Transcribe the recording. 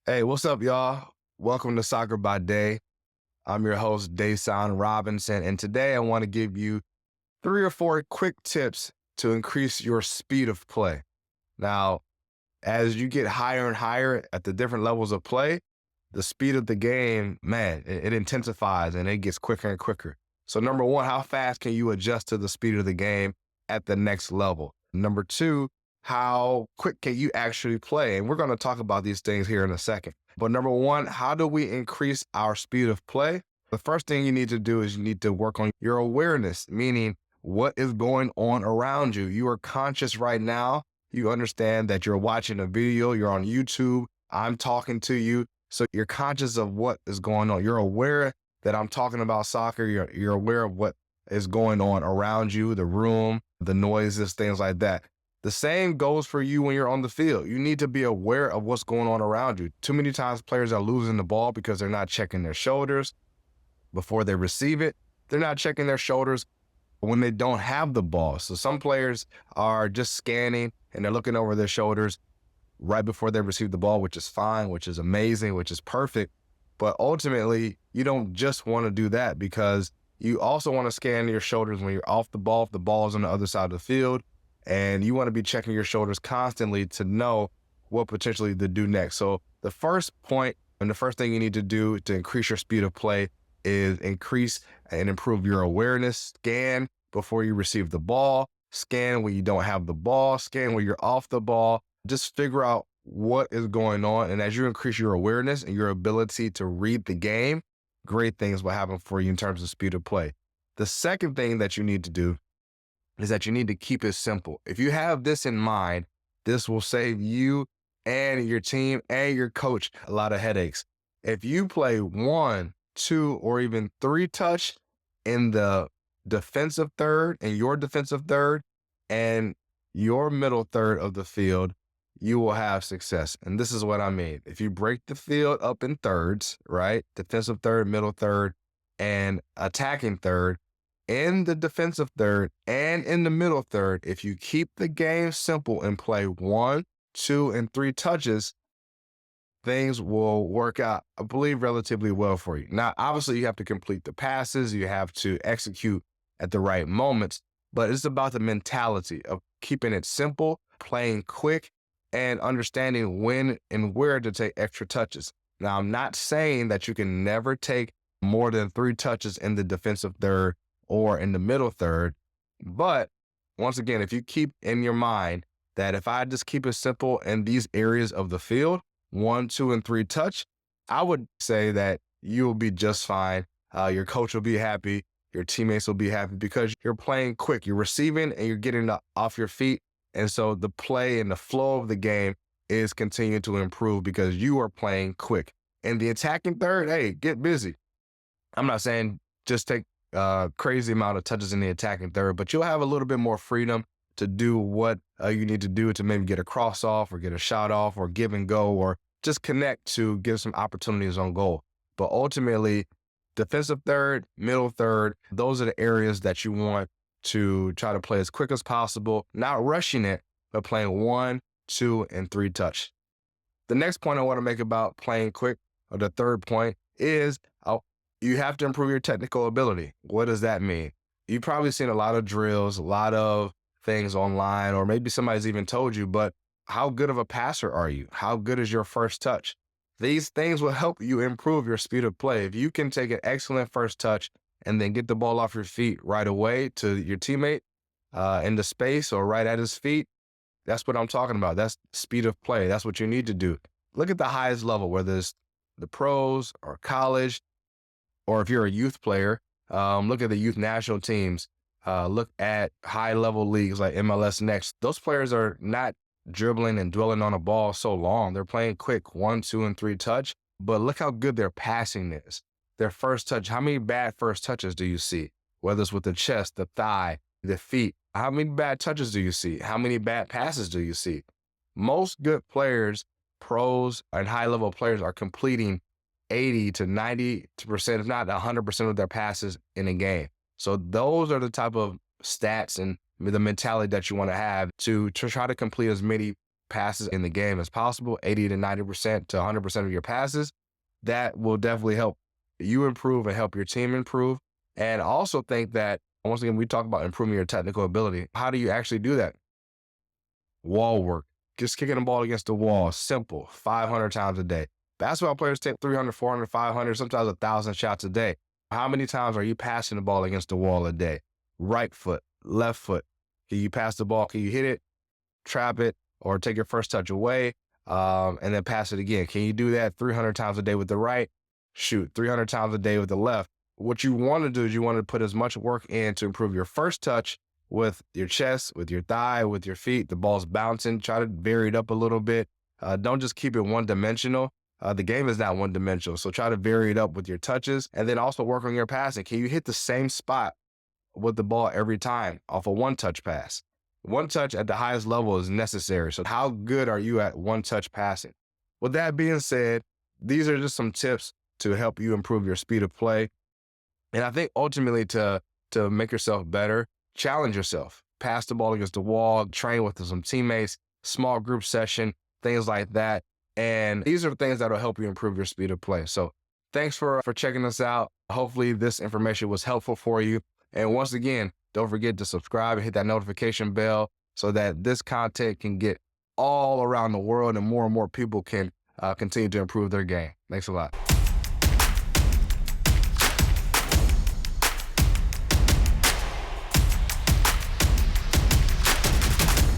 Hey, what's up, y'all? Welcome to Soccer by Dae. I'm your host, Dasan Robinson, and today I want to give you 3 or 4 quick tips to increase your speed of play. Now, as you get higher and higher at the different levels of play, the speed of the game, man, it intensifies and it gets quicker and quicker. So, number one, how fast can you adjust to the speed of the game at the next level? Number two, how quick can you actually play? And we're going to talk about these things here in a second. But number one, how do we increase our speed of play? The first thing you need to do is you need to work on your awareness, meaning what is going on around you. You are conscious right now. You understand that you're watching a video, you're on YouTube, I'm talking to you. So you're conscious of what is going on. You're aware that I'm talking about soccer. You're aware of what is going on around you, the room, the noises, things like that. The same goes for you when you're on the field. You need to be aware of what's going on around you. Too many times players are losing the ball because they're not checking their shoulders before they receive it. They're not checking their shoulders when they don't have the ball. So some players are just scanning and they're looking over their shoulders right before they receive the ball, which is fine, which is amazing, which is perfect. But ultimately, you don't just want to do that, because you also want to scan your shoulders when you're off the ball, if the ball is on the other side of the field. And you want to be checking your shoulders constantly to know what potentially to do next. So the first point and the first thing you need to do to increase your speed of play is increase and improve your awareness. Scan before you receive the ball, scan when you don't have the ball, scan when you're off the ball. Just figure out what is going on. And as you increase your awareness and your ability to read the game, great things will happen for you in terms of speed of play. The second thing that you need to do is that you need to keep it simple. If you have this in mind, this will save you and your team and your coach a lot of headaches. If you play 1, 2, or even 3 touch in the defensive third and your defensive third and your middle third of the field, you will have success. And this is what I mean. If you break the field up in thirds, right? Defensive third, middle third, and attacking third, in the defensive third and in the middle third, if you keep the game simple and play 1, 2, and 3 touches, things will work out, I believe, relatively well for you. Now, obviously, you have to complete the passes. You have to execute at the right moments, but it's about the mentality of keeping it simple, playing quick, and understanding when and where to take extra touches. Now, I'm not saying that you can never take more than 3 touches in the defensive third or in the middle third. But once again, if you keep in your mind that if I just keep it simple in these areas of the field, 1, 2, and 3 touch, I would say that you'll be just fine. Your coach will be happy. Your teammates will be happy because you're playing quick. You're receiving and you're getting off your feet. And so the play and the flow of the game is continuing to improve because you are playing quick. In the attacking third, hey, get busy. I'm not saying just take crazy amount of touches in the attacking third, but you'll have a little bit more freedom to do what you need to do to maybe get a cross off or get a shot off or give and go or just connect to give some opportunities on goal. But ultimately, defensive third, middle third, those are the areas that you want to try to play as quick as possible, not rushing it, but playing 1, 2, and 3 touch. The next point I want to make about playing quick, or the third point, is you have to improve your technical ability. What does that mean? You've probably seen a lot of drills, a lot of things online, or maybe somebody's even told you, but how good of a passer are you? How good is your first touch? These things will help you improve your speed of play. If you can take an excellent first touch and then get the ball off your feet right away to your teammate in the space or right at his feet, that's what I'm talking about. That's speed of play. That's what you need to do. Look at the highest level, whether it's the pros or college, or if you're a youth player, look at the youth national teams. Look at high-level leagues like MLS Next. Those players are not dribbling and dwelling on a ball so long. They're playing quick, 1, 2, and 3 touch. But look how good their passing is. Their first touch, how many bad first touches do you see? Whether it's with the chest, the thigh, the feet. How many bad touches do you see? How many bad passes do you see? Most good players, pros, and high-level players are completing 80 to 90%, if not 100% of their passes in a game. So those are the type of stats and the mentality that you want to have to try to complete as many passes in the game as possible, 80 to 90% to 100% of your passes. That will definitely help you improve and help your team improve. And I also think that, once again, we talk about improving your technical ability. How do you actually do that? Wall work, just kicking the ball against the wall, simple, 500 times a day. Basketball players take 300, 400, 500, sometimes 1,000 shots a day. How many times are you passing the ball against the wall a day? Right foot, left foot. Can you pass the ball? Can you hit it, trap it, or take your first touch away, and then pass it again? Can you do that 300 times a day with the right? Shoot, 300 times a day with the left. What you want to do is you want to put as much work in to improve your first touch with your chest, with your thigh, with your feet. The ball's bouncing. Try to vary it up a little bit. Don't just keep it one-dimensional. The game is not one-dimensional, so try to vary it up with your touches, and then also work on your passing. Can you hit the same spot with the ball every time off a one-touch pass? One touch at the highest level is necessary. So how good are you at one-touch passing? With that being said, these are just some tips to help you improve your speed of play. And I think ultimately to make yourself better, challenge yourself. Pass the ball against the wall, train with some teammates, small group session, things like that. And these are things that will help you improve your speed of play. So thanks for checking us out. Hopefully this information was helpful for you. And once again, don't forget to subscribe and hit that notification bell so that this content can get all around the world and more people can continue to improve their game. Thanks a lot.